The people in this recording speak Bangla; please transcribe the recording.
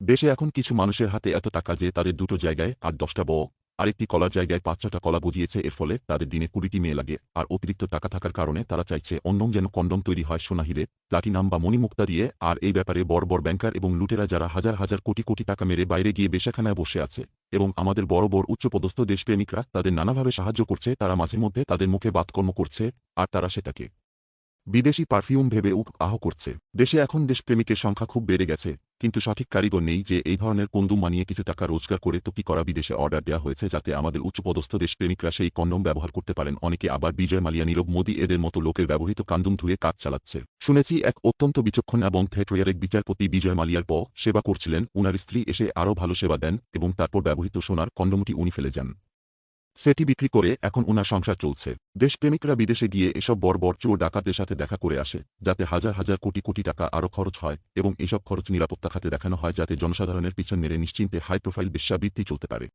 দেশে এখন কিছু মানুষের হাতে এত টাকা যে তাদের দুটো জায়গায় ৮-১০টা বউ, আরেকটি কলার জায়গায় ৫-৬টা কলা বুঝিয়েছে। এর ফলে তাদের দিনে ২০টি মেয়ে লাগে, আর অতিরিক্ত টাকা থাকার কারণে তারা চাইছে অন্য যেন কন্ডম তৈরি হয় সোনা হিরে, প্লাটিনাম বা মণিমুক্তা দিয়ে। আর এই ব্যাপারে বড় বড় ব্যাংকার এবং লুটেরা যারা হাজার হাজার কোটি কোটি টাকা মেরে বাইরে গিয়ে বেশ্যাখানায় বসে আছে, এবং আমাদের বড় বড় উচ্চপদস্থ দেশপ্রেমিকরা তাদের নানাভাবে সাহায্য করছে। তারা মাঝে মধ্যে তাদের মুখে বাতকর্ম করছে, আর তারা সেটাকে বিদেশি পারফিউম ভেবে আহ করছে। দেশে এখন দেশপ্রেমিকের সংখ্যা খুব বেড়ে গেছে, কিন্তু সঠিক কারিগর নেই যে এই ধরনের কন্ডম বানিয়ে কিছু টাকা রোজগার করে। তো কি করা, বিদেশে অর্ডার দেওয়া হয়েছে যাতে আমাদের উচ্চপদস্থ দেশপ্রেমিকরা সেই কন্ডম ব্যবহার করতে পারেন। অনেকে আবার বিজয় মালিয়া, নীরব মোদী এদের মতো লোকের ব্যবহৃত কন্ডম ধুয়ে কাজ চালাচ্ছে। শুনেছি এক অত্যন্ত বিচক্ষণ এবং থেট্রিয়ারিক বিচারপতি বিজয় মালিয়ার সেবা করছিলেন, উনার স্ত্রী এসে আরও ভালো সেবা দেন এবং তারপর ব্যবহৃত সোনার কন্ডমটি উনি ফেলে যান। সেটি বিক্রি করে এখন উনার সংসার চলছে। দেশপ্রেমিকরা বিদেশে গিয়ে এসব বড় বড় চোর ডাকাতদের সাথে দেখা করে আসে, যাতে হাজার হাজার কোটি কোটি টাকা আরও খরচ হয়, এবং এসব খরচ নিরাপত্তা খাতে দেখানো হয় যাতে জনসাধারণের পিছন মেরে নিশ্চিন্তে হাই প্রোফাইল বেশ্যাবৃত্তি চলতে পারে।